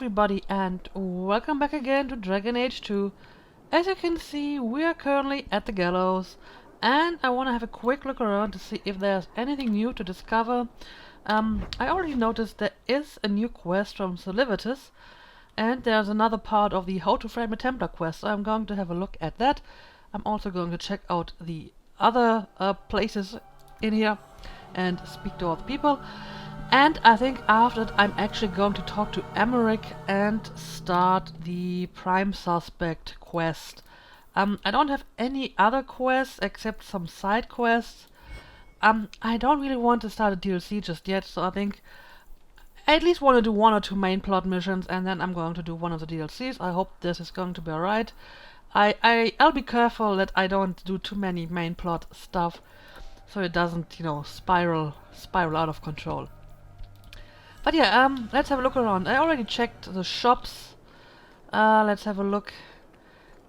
everybody, and welcome back again to Dragon Age 2. As you can see, we are currently at the gallows, and I want to have a quick look around to see if there's anything new to discover. I already noticed there is a new quest from Solivitus, and there's another part of the How to Frame a Templar quest, so I'm going to have a look at that. I'm also going to check out the other places in here and speak to all the people. And I think after that I'm actually going to talk to Emmerich and start the Prime Suspect quest. I don't have any other quests except some side quests. I don't really want to start a DLC just yet, so I think I at least want to do one or two main plot missions and then I'm going to do one of the DLCs. I hope this is going to be alright. I'll be careful that I don't do too many main plot stuff so it doesn't, you know, spiral out of control. But yeah, let's have a look around. I already checked the shops. Let's have a look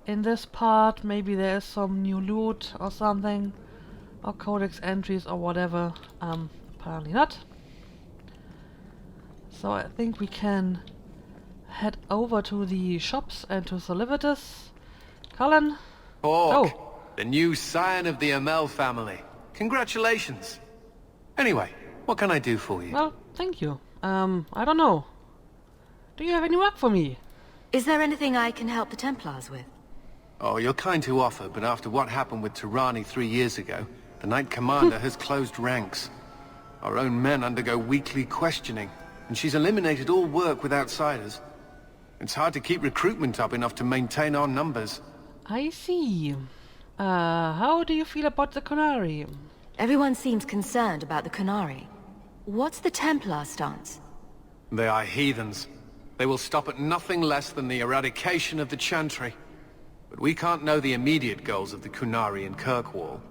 in this part. Maybe there's some new loot or something. Or codex entries or whatever. Apparently not. So I think we can head over to the shops and to Solivitus. Cullen? Hawk, the new scion of the Amel family. Congratulations. Anyway, what can I do for you? Well, thank you. I don't know. Do you have any work for me? Is there anything I can help the Templars with? Oh, you're kind to offer, but after what happened with Tirani 3 years ago, the Knight Commander has closed ranks. Our own men undergo weekly questioning, and she's eliminated all work with outsiders. It's hard to keep recruitment up enough to maintain our numbers. I see. How do you feel about the Qunari? Everyone seems concerned about the Qunari. What's the Templar stance? They are heathens. They will stop at nothing less than the eradication of the Chantry. But we can't know the immediate goals of the Qunari in Kirkwall.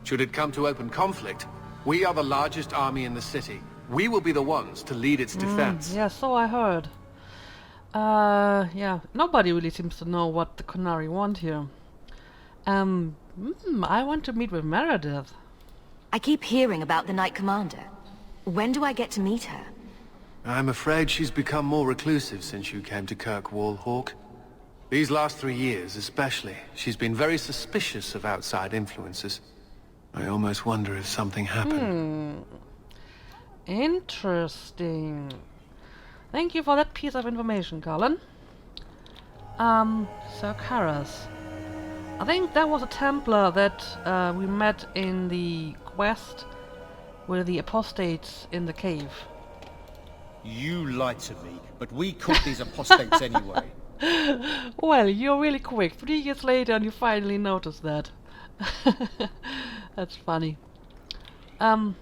Should it come to open conflict, we are the largest army in the city. We will be the ones to lead its defense. Yeah, so I heard. Yeah, nobody really seems to know what the Qunari want here. I want to meet with Meredith. I keep hearing about the Knight Commander. When do I get to meet her? I'm afraid she's become more reclusive since you came to Kirkwall, Hawk. These last 3 years especially, she's been very suspicious of outside influences. I almost wonder if something happened. Interesting. Thank you for that piece of information, Cullen. Sir Karas. I think that was a Templar that we met in the quest with the apostates in the cave. You lied to me, but we caught these apostates anyway. Well, you're really quick. 3 years later and you finally noticed that. That's funny. Oh,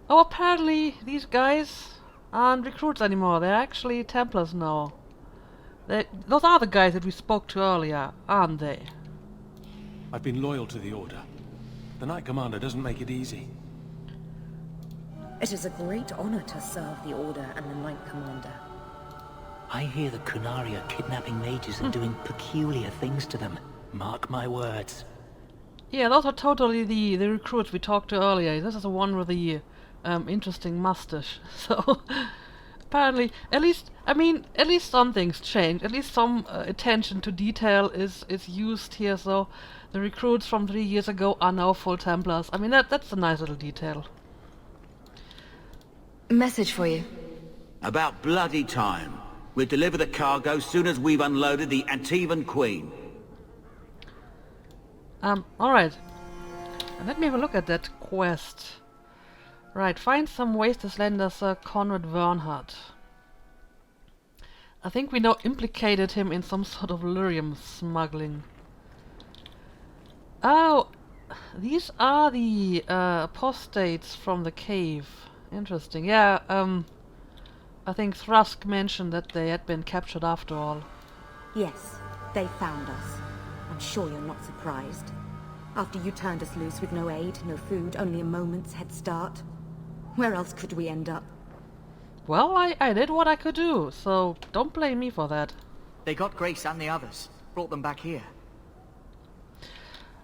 apparently these guys aren't recruits anymore. They're actually Templars now. Those are the guys that we spoke to earlier, aren't they? I've been loyal to the Order. The Knight Commander doesn't make it easy. It is a great honor to serve the Order and the Knight Commander. I hear the Qunari are kidnapping mages and doing peculiar things to them. Mark my words. Yeah, those are totally the recruits we talked to earlier. This is the one with the interesting mustache. So apparently, at least some things change. At least some attention to detail is used here. So the recruits from 3 years ago are now full Templars. I mean that's a nice little detail. Message for you. About bloody time. We'll deliver the cargo soon as we've unloaded the Antivan Queen. Alright. And let me have a look at that quest. Right, find some ways to slender Sir Conrad Vernhardt. I think we now implicated him in some sort of lyrium smuggling. Oh, these are the apostates from the cave. Interesting. Yeah, I think Thrusk mentioned that they had been captured after all. Yes, they found us. I'm sure you're not surprised. After you turned us loose with no aid, no food, only a moment's head start. Where else could we end up? Well, I did what I could do, so don't blame me for that. They got Grace and the others. Brought them back here.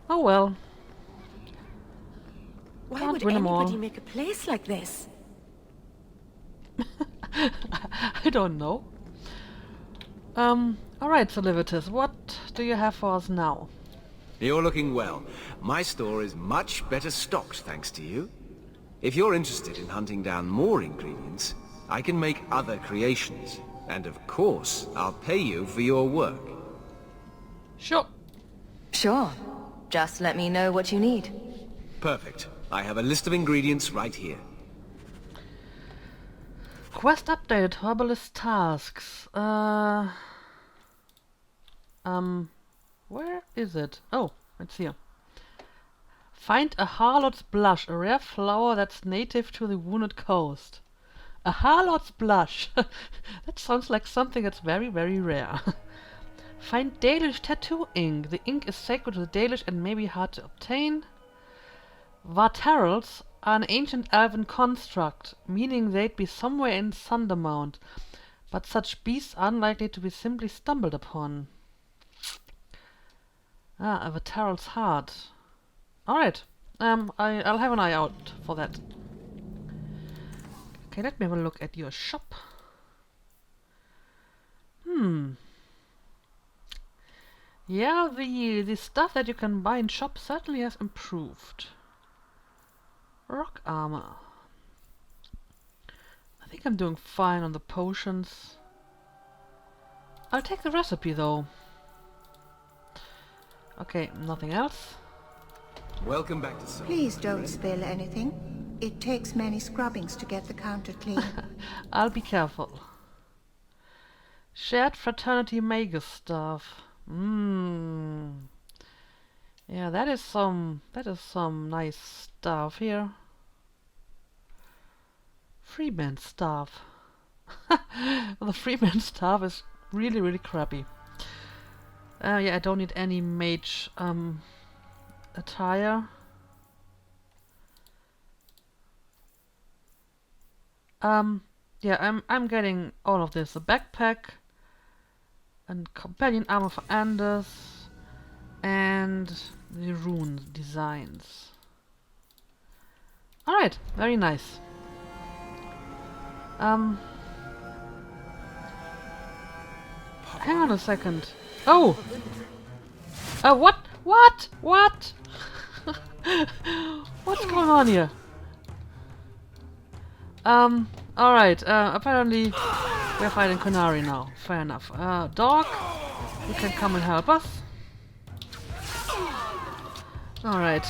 Oh well. Why would anybody make a place like this? I don't know. Alright, Solivitus, what do you have for us now? You're looking well. My store is much better stocked, thanks to you. If you're interested in hunting down more ingredients, I can make other creations. And of course, I'll pay you for your work. Sure. Sure. Just let me know what you need. Perfect. I have a list of ingredients right here. Quest update, herbalist tasks. Where is it? Oh, it's here. Find a harlot's blush, a rare flower that's native to the Wounded Coast. A harlot's blush. That sounds like something that's very, very rare. Find Dalish tattoo ink. The ink is sacred to the Dalish and may be hard to obtain. Vartarals are an ancient elven construct, meaning they'd be somewhere in Sundermount, but such beasts are unlikely to be simply stumbled upon. Ah, a Vartaral's heart. Alright, I'll have an eye out for that. Okay, let me have a look at your shop. Yeah, the stuff that you can buy in shop certainly has improved. Rock armor. I think I'm doing fine on the potions. I'll take the recipe though. Okay, nothing else. Welcome back to Sun. Please don't spill anything. It takes many scrubbings to get the counter clean. I'll be careful. Shared Fraternity Magus stuff. Yeah, that is some nice stuff here. Freeman stuff. The Freeman stuff is really, really crappy. Yeah, I don't need any mage attire. Yeah, I'm getting all of this. A backpack and companion armor for Anders and the rune designs. Alright, very nice. Hang on a second. Oh! What? What? What? What's going on here? Alright, apparently we're fighting Qunari now. Fair enough. Dog, you can come and help us. Alright.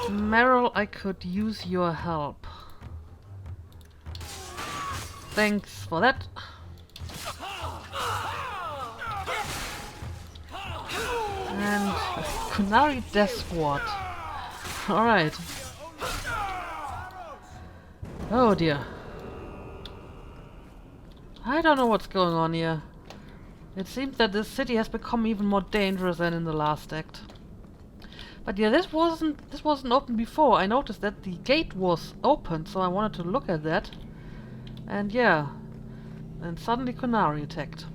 Meryl, I could use your help. Thanks for that. And Qunari Death Squad. Alright. Oh dear. I don't know what's going on here. It seems that this city has become even more dangerous than in the last act. But yeah, this wasn't open before. I noticed that the gate was open, so I wanted to look at that. And yeah. And suddenly Qunari attacked.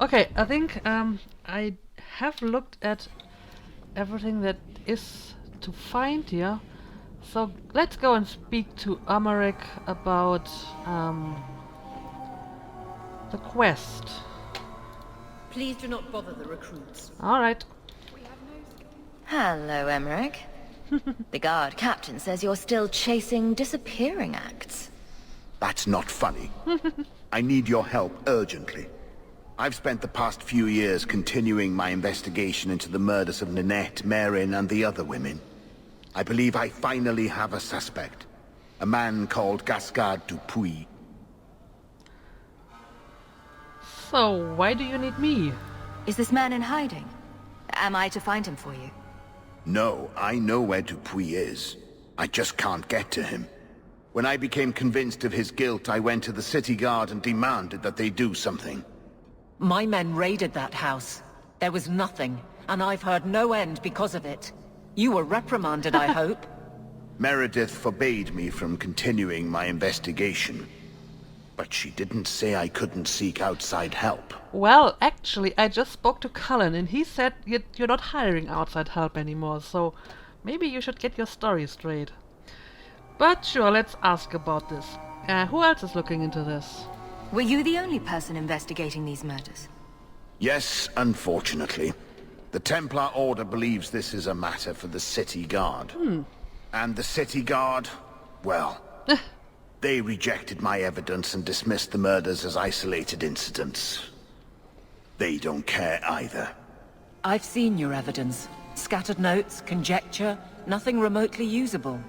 Okay, I think I have looked at everything that is to find here. So let's go and speak to Amalric about the quest. Please do not bother the recruits. Alright. Hello, Amalric. The guard captain says you're still chasing disappearing acts. That's not funny. I need your help urgently. I've spent the past few years continuing my investigation into the murders of Ninette, Merrin, and the other women. I believe I finally have a suspect. A man called Gascard Dupuis. So, why do you need me? Is this man in hiding? Am I to find him for you? No, I know where Dupuis is. I just can't get to him. When I became convinced of his guilt, I went to the city guard and demanded that they do something. My men raided that house. There was nothing, and I've heard no end because of it. You were reprimanded, I hope. Meredith forbade me from continuing my investigation. But she didn't say I couldn't seek outside help. Well, actually, I just spoke to Cullen and he said you're not hiring outside help anymore, so maybe you should get your story straight. But sure, let's ask about this. Who else is looking into this? Were you the only person investigating these murders? Yes, unfortunately. The Templar Order believes this is a matter for the City Guard. And the City Guard, well, they rejected my evidence and dismissed the murders as isolated incidents. They don't care either. I've seen your evidence. Scattered notes, conjecture, nothing remotely usable.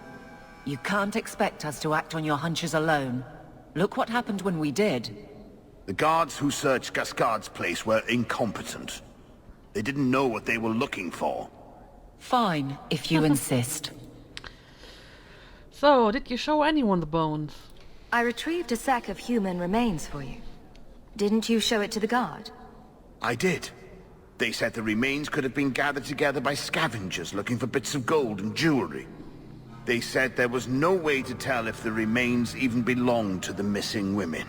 You can't expect us to act on your hunches alone. Look what happened when we did. The guards who searched Gascard's place were incompetent. They didn't know what they were looking for. Fine, if you insist. So, did you show anyone the bones? I retrieved a sack of human remains for you. Didn't you show it to the guard? I did. They said the remains could have been gathered together by scavengers looking for bits of gold and jewelry. They said there was no way to tell if the remains even belonged to the missing women.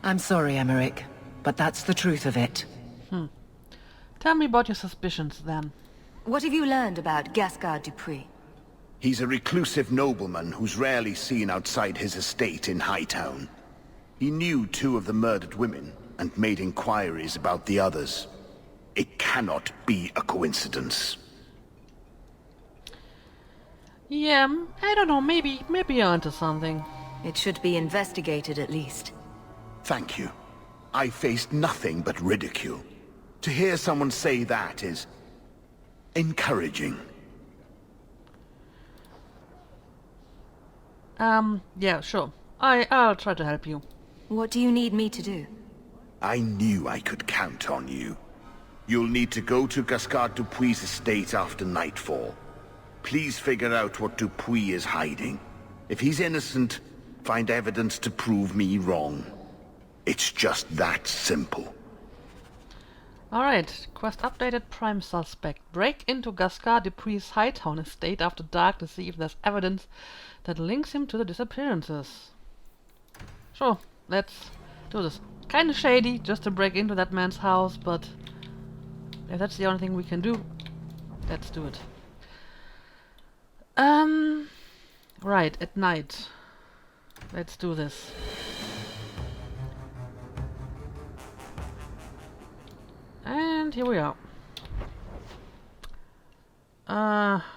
I'm sorry, Emmerich, but that's the truth of it. Tell me about your suspicions, then. What have you learned about Gascard Dupree? He's a reclusive nobleman who's rarely seen outside his estate in Hightown. He knew 2 of the murdered women and made inquiries about the others. It cannot be a coincidence. Yeah, I don't know, maybe you're onto something. It should be investigated at least. Thank you. I faced nothing but ridicule. To hear someone say that is encouraging. Yeah, sure. I'll try to help you. What do you need me to do? I knew I could count on you. You'll need to go to Gascard Dupuis' estate after nightfall. Please figure out what Dupuis is hiding. If he's innocent, find evidence to prove me wrong. It's just that simple. Alright, quest updated. Prime suspect. Break into Gascard Dupuis' Hightown estate after dark to see if there's evidence that links him to the disappearances. Sure, let's do this. Kinda shady just to break into that man's house, but if that's the only thing we can do, let's do it. Right, at night. Let's do this. And here we are.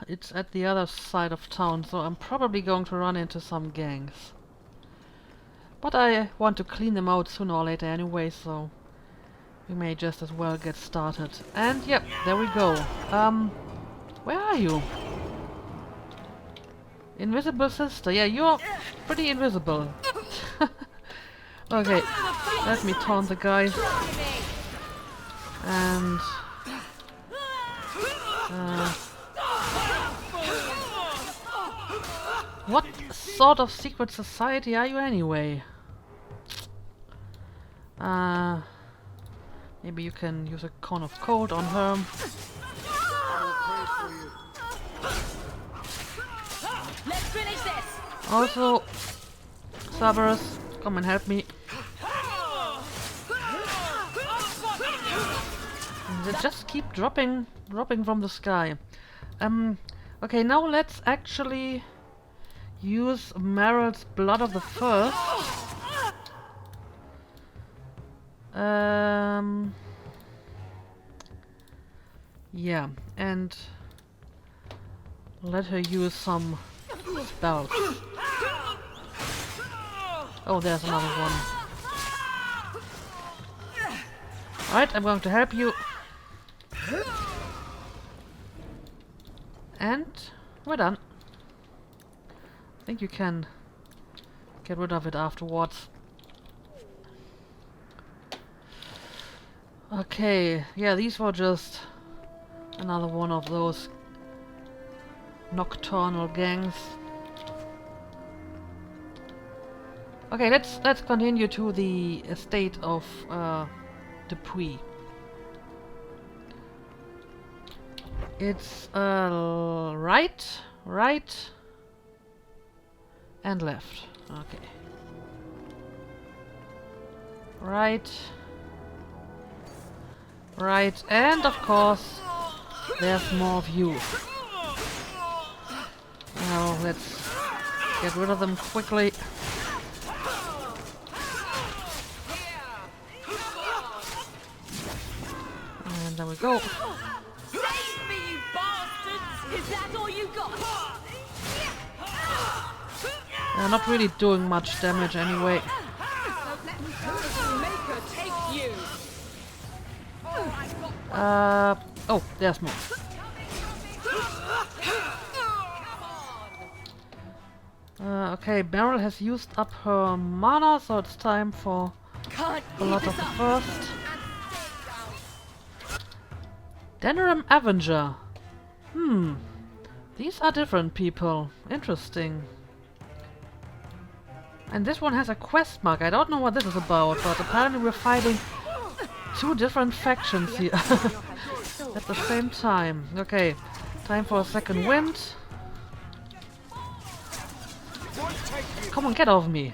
It's at the other side of town, so I'm probably going to run into some gangs. But I want to clean them out sooner or later anyway, so we may just as well get started. And yep, there we go. Where are you? Invisible sister. Yeah, you're pretty invisible. Okay, let me taunt the guys. And what sort of secret society are you anyway? Maybe you can use a cone of cold on her. Let's finish this. Also, Cerberus, come and help me. They just keep dropping from the sky. Okay, now let's actually use Meryl's Blood of the First. Yeah, and let her use some spells. Oh, there's another one. Alright, I'm going to help you. And we're done. I think you can get rid of it afterwards. Okay, yeah, these were just another one of those nocturnal gangs. Okay, let's continue to the estate of Dupuis. It's right, and left. Okay. Right. Right, and of course, there's more of you. Now, let's get rid of them quickly. And there we go. Save me, you bastards! Is that all you got? They're not really doing much damage anyway. Oh, there's more. Okay, Beryl has used up her mana, so it's time for a lot of the first. Denerim Avenger. These are different people. Interesting. And this one has a quest mark. I don't know what this is about, but apparently we're fighting two different factions here at the same time. Okay, time for a second wind. Come on, get off me.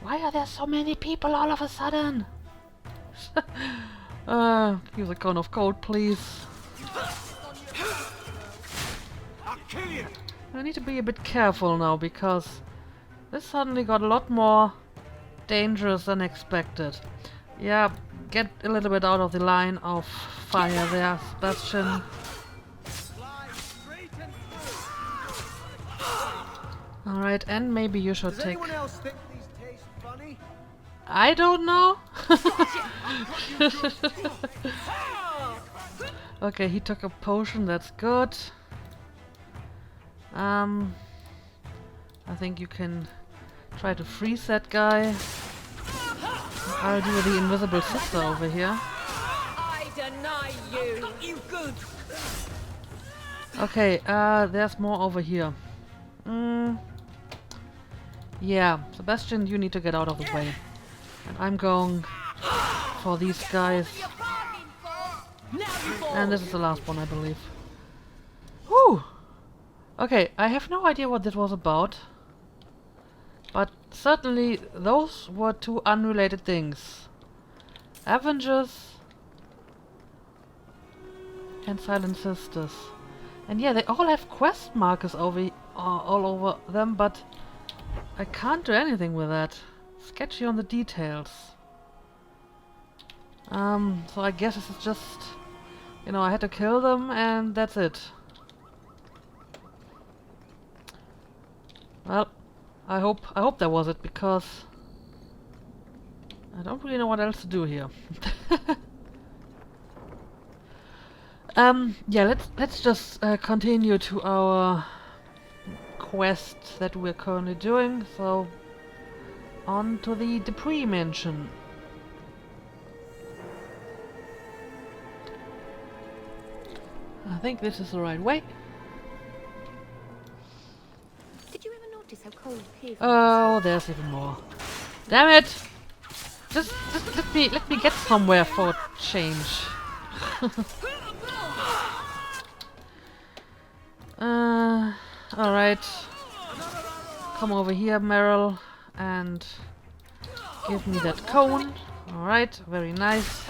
Why are there so many people all of a sudden? Use a cone of cold, please. I need to be a bit careful now, because this suddenly got a lot more dangerous than expected. Yeah, get a little bit out of the line of fire there, Sebastian. Alright, and maybe you should take... else think these taste funny? I don't know. Okay, he took a potion, that's good. I think you can try to freeze that guy. I'll do the invisible sister over here. I deny you. You good. Okay, there's more over here. Yeah, Sebastian, you need to get out of the way. And I'm going for these guys. And this is the last one, I believe. Whew! Okay, I have no idea what this was about. But certainly those were two unrelated things. Avengers and Silent Sisters. And yeah, they all have quest markers over all over them, but I can't do anything with that. Sketchy on the details. So I guess this is just, you know, I had to kill them and that's it. Well, I hope that was it, because I don't really know what else to do here. Yeah, let's just continue to our quest that we're currently doing. So on to the Dupree Mansion. I think this is the right way. Did you ever notice how cold here? Oh, there's even more. Damn it! Just let me get somewhere for a change. Alright. Come over here, Meryl, and give me that cone. Alright, very nice.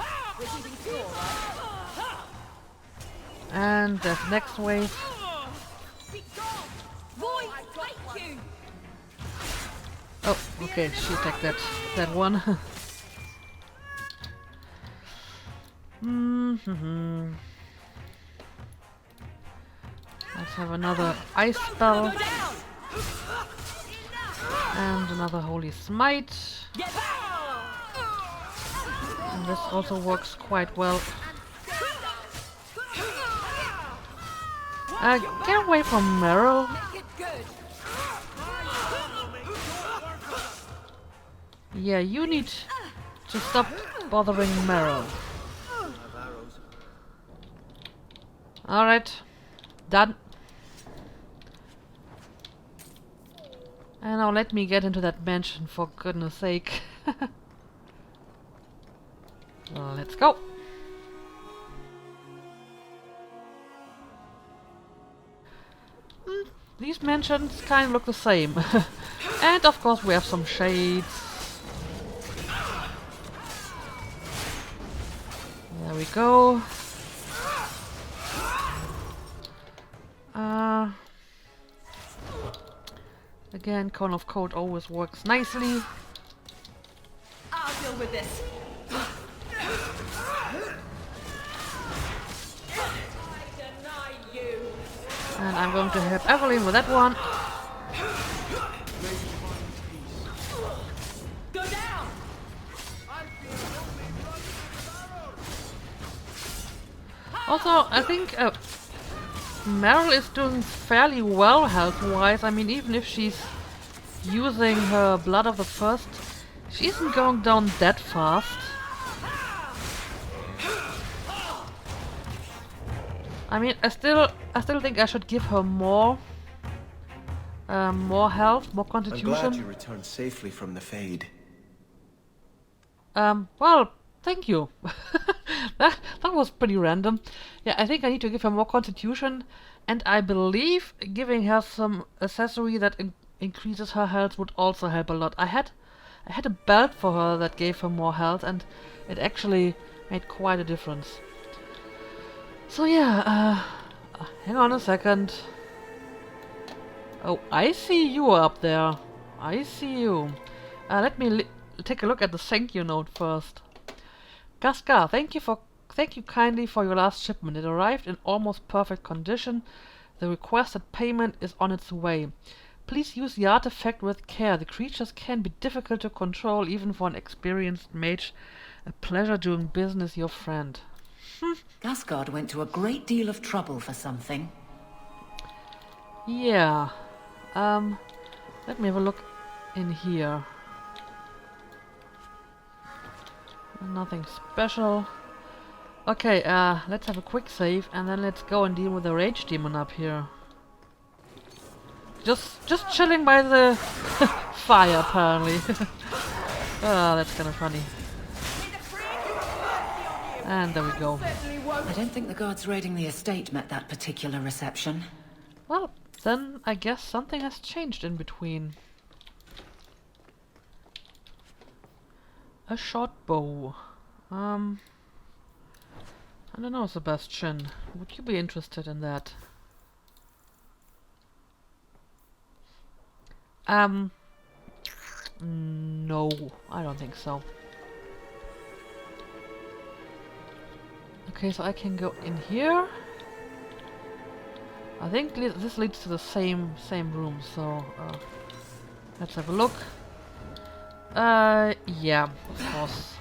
And there's the next wave. Oh, okay, she attacked that one. Let's have another ice spell. And another holy smite. And this also works quite well. Get away from Meryl. Yeah, you need to stop bothering Meryl. Alright. Done. And now let me get into that mansion, for goodness sake. Well, let's go. These mansions kind of look the same. And of course we have some shades. we go. Again, Cone of Cold always works nicely. I'll deal with this. I deny you. And I'm going to help Evelyn with that one. Go down. Also, I think Meryl is doing fairly well health-wise. I mean, even if she's using her Blood of the First, she isn't going down that fast. I mean, I still think I should give her more health, more constitution. I'm glad you returned safely from the Fade. Well, thank you. that was pretty random. Yeah, I think I need to give her more constitution, and I believe giving her some accessory that increases her health would also help a lot. I had a belt for her that gave her more health, and it actually made quite a difference. So yeah, hang on a second. Oh, I see you up there. I see you. Let me take a look at the thank you note first. Gaskar, thank you kindly for your last shipment. It arrived in almost perfect condition. The requested payment is on its way. Please use the artifact with care. The creatures can be difficult to control even for an experienced mage. A pleasure doing business, your friend. Gasgard went to a great deal of trouble for something. Yeah. Let me have a look in here. Nothing special. Okay, let's have a quick save and then let's go and deal with the rage demon up here. Just chilling by the fire, apparently. Ah, that's kind of funny. And there we go. I don't think the guards raiding the estate met that particular reception. Well, then I guess something has changed in between. A short bow. I don't know, Sebastian. Would you be interested in that? No, I don't think so. Okay, so I can go in here. I think this leads to the same room, so let's have a look. Yeah, of course.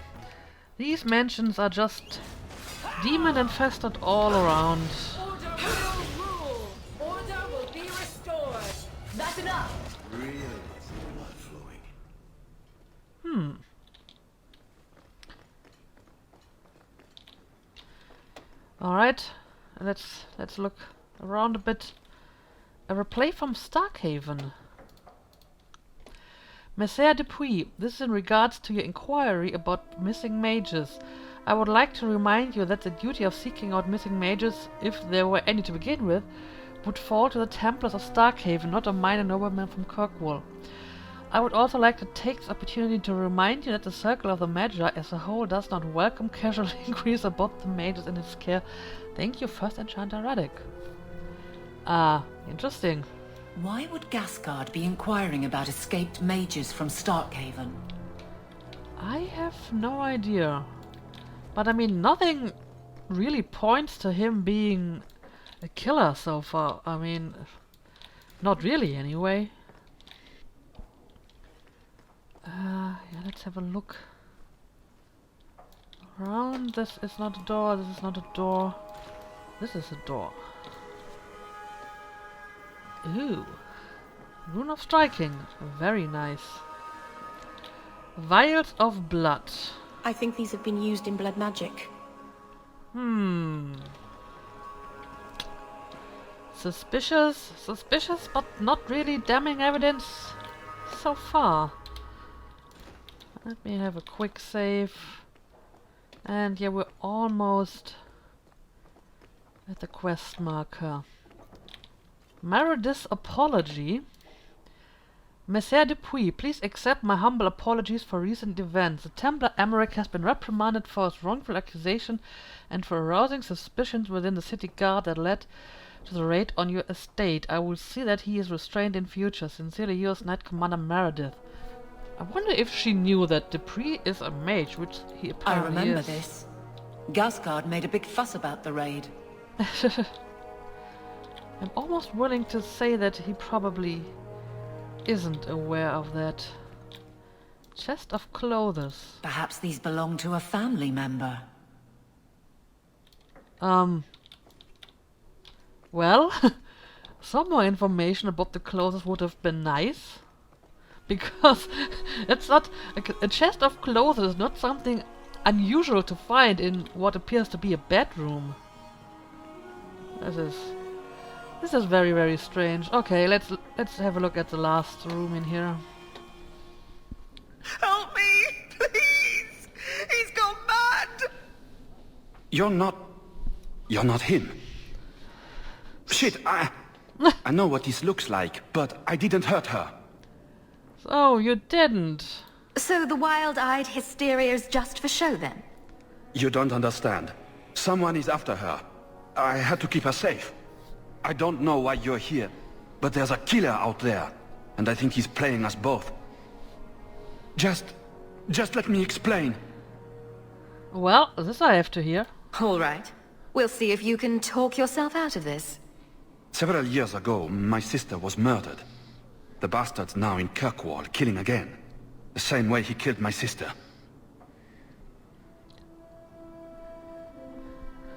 These mansions are just demon infested all around. Order will rule. Order will be restored. That's enough. Really? Blood flowing. Alright, let's look around a bit. A replay from Starkhaven. Messiah Dupuis, this is in regards to your inquiry about missing mages. I would like to remind you that the duty of seeking out missing mages, if there were any to begin with, would fall to the Templars of Starkhaven, not a minor nobleman from Kirkwall. I would also like to take this opportunity to remind you that the Circle of the Magi as a whole does not welcome casual inquiries about the mages in its care. Thank you, First Enchanter Radek. Interesting. Why would Gasgard be inquiring about escaped mages from Starkhaven? I have no idea. But I mean, nothing really points to him being a killer so far. I mean, not really anyway. Yeah, let's have a look around. This is not a door, this is not a door. This is a door. Ooh. Rune of Striking. Very nice. Vials of Blood. I think these have been used in blood magic. Suspicious, but not really damning evidence so far. Let me have a quick save. And yeah, we're almost at the quest marker. Meredith's Apology. Messer Dupuis, please accept my humble apologies for recent events. The Templar Emmerich has been reprimanded for his wrongful accusation and for arousing suspicions within the city guard that led to the raid on your estate. I will see that he is restrained in future. Sincerely yours, Knight Commander Meredith. I wonder if she knew that Dupuis is a mage, which he I apparently remember is. this. Gasgard made a big fuss about the raid. I'm almost willing to say that he probably isn't aware of that. Chest of clothes. Perhaps these belong to a family member. Well, some more information about the clothes would have been nice. Because it's not... a chest of clothes is not something unusual to find in what appears to be a bedroom. This is very, very strange. Okay, let's have a look at the last room in here. Help me, please! He's gone mad! You're not him. Shit, I know what this looks like, but I didn't hurt her. So, you didn't. So the wild-eyed hysteria's just for show, then? You don't understand. Someone is after her. I had to keep her safe. I don't know why you're here, but there's a killer out there, and I think he's playing us both. Just let me explain. Well, this I have to hear. All right. We'll see if you can talk yourself out of this. Several years ago, my sister was murdered. The bastard's now in Kirkwall, killing again. The same way he killed my sister.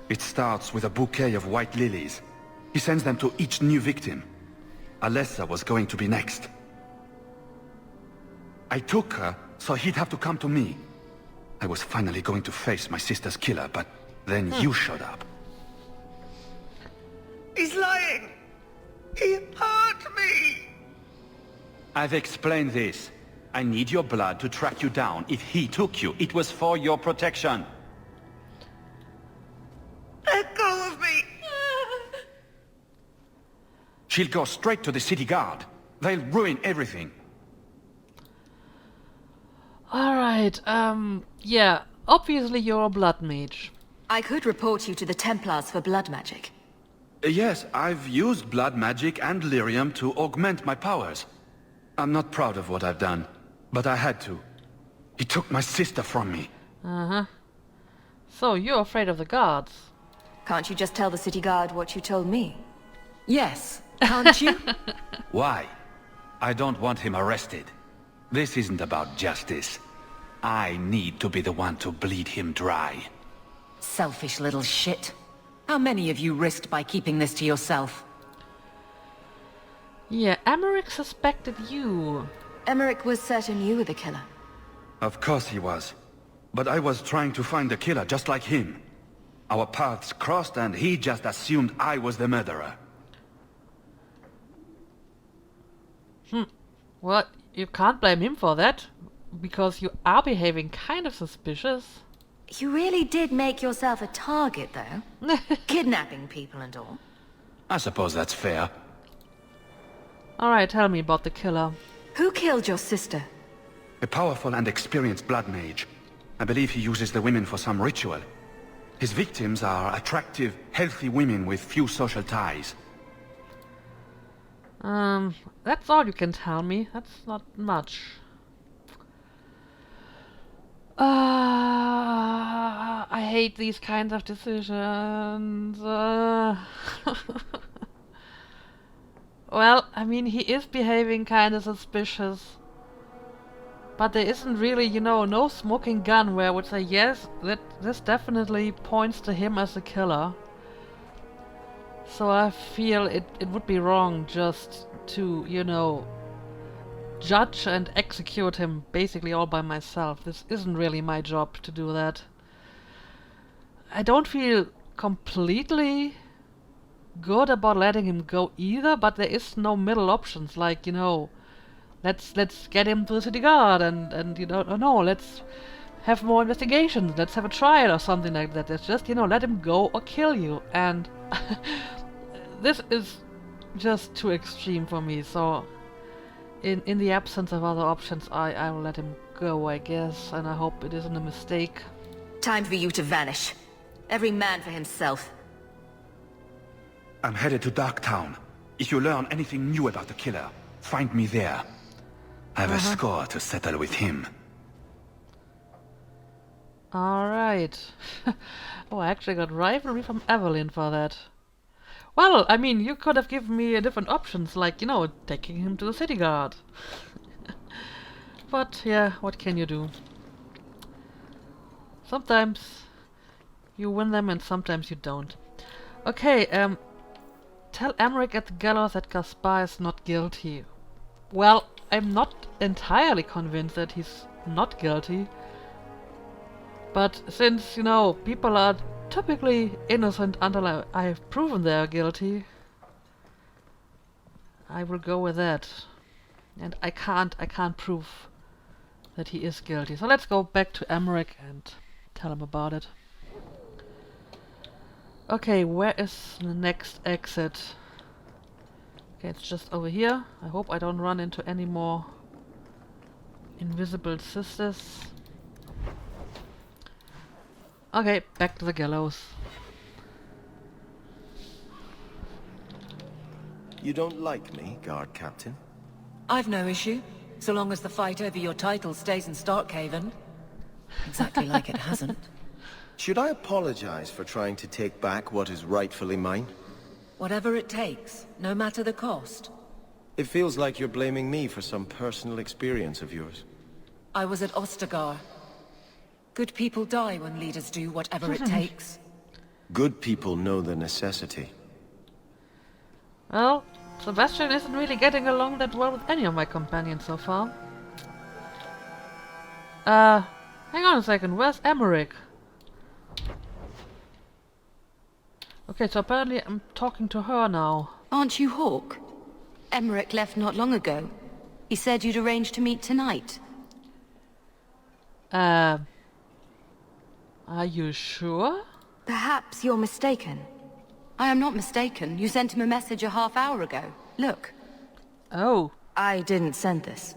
It starts with a bouquet of white lilies. He sends them to each new victim. Alessa was going to be next. I took her, so he'd have to come to me. I was finally going to face my sister's killer, but then you showed up. He's lying! He hurt me! I've explained this. I need your blood to track you down. If he took you, it was for your protection. Let go of me! She'll go straight to the city guard. They'll ruin everything. Alright, yeah. Obviously you're a blood mage. I could report you to the Templars for blood magic. Yes, I've used blood magic and lyrium to augment my powers. I'm not proud of what I've done, but I had to. He took my sister from me. Uh-huh. So, you're afraid of the guards. Can't you just tell the city guard what you told me? Yes, can't you? Why? I don't want him arrested. This isn't about justice. I need to be the one to bleed him dry. Selfish little shit. How many of you risked by keeping this to yourself? Yeah, Emmerich suspected you. Emmerich was certain you were the killer. Of course he was. But I was trying to find the killer just like him. Our paths crossed and he just assumed I was the murderer. Well, you can't blame him for that, because you are behaving kind of suspicious. You really did make yourself a target, though. Kidnapping people and all. I suppose that's fair. Alright, tell me about the killer. Who killed your sister? A powerful and experienced blood mage. I believe he uses the women for some ritual. His victims are attractive, healthy women with few social ties. That's all you can tell me. That's not much. I hate these kinds of decisions. Well, I mean, he is behaving kind of suspicious. But there isn't really, you know, no smoking gun where I would say, yes, this definitely points to him as the killer. So I feel it would be wrong just to, you know, judge and execute him basically all by myself. This isn't really my job to do that. I don't feel completely good about letting him go either, but there is no middle options, like, you know, let's get him to the city guard and you know, no, let's have more investigations, let's have a trial or something like that. It's just, you know, let him go or kill you, and this is just too extreme for me, so in the absence of other options, I will let him go, I guess, and I hope it isn't a mistake. Time for you to vanish. Every man for himself. I'm headed to Darktown. If you learn anything new about the killer, find me there. I have a score to settle with him. Alright. Oh, I actually got rivalry from Evelyn for that. Well, I mean, you could have given me different options, like, you know, taking him to the city guard. But, yeah, what can you do? Sometimes you win them and sometimes you don't. Okay, tell Emmerich at the gallows that Gaspar is not guilty. Well, I'm not entirely convinced that he's not guilty. But since, you know, people are typically innocent until I have proven they are guilty, I will go with that. And I can't prove that he is guilty. So let's go back to Emmerich and tell him about it. Okay, where is the next exit? Okay, it's just over here. I hope I don't run into any more invisible sisters. Okay, back to the gallows. You don't like me, guard captain? I've no issue, so long as the fight over your title stays in Starkhaven. Exactly like it hasn't. Should I apologize for trying to take back what is rightfully mine? Whatever it takes, no matter the cost. It feels like you're blaming me for some personal experience of yours. I was at Ostagar. Good people die when leaders do whatever it takes. Good people know the necessity. Well, Sebastian isn't really getting along that well with any of my companions so far. Hang on a second, where's Emmerich? Okay, so apparently I'm talking to her now. Aren't you Hawk? Emmerich left not long ago. He said you'd arranged to meet tonight. Are you sure? Perhaps you're mistaken. I am not mistaken. You sent him a message a half hour ago. Look. Oh. I didn't send this.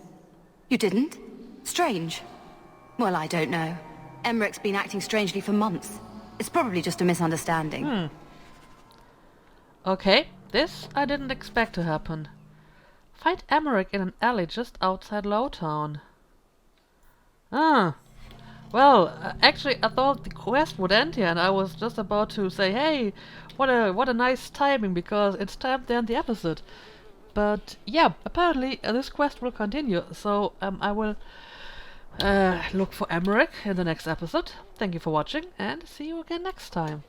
You didn't? Strange. Well, I don't know. Emmerich's been acting strangely for months. It's probably just a misunderstanding. Okay, this I didn't expect to happen. Find Emmerich in an alley just outside Lowtown. Well, actually I thought the quest would end here and I was just about to say, hey, what a nice timing, because it's time to end the episode. But yeah, apparently this quest will continue, so I will look for Emmerich in the next episode. Thank you for watching and see you again next time.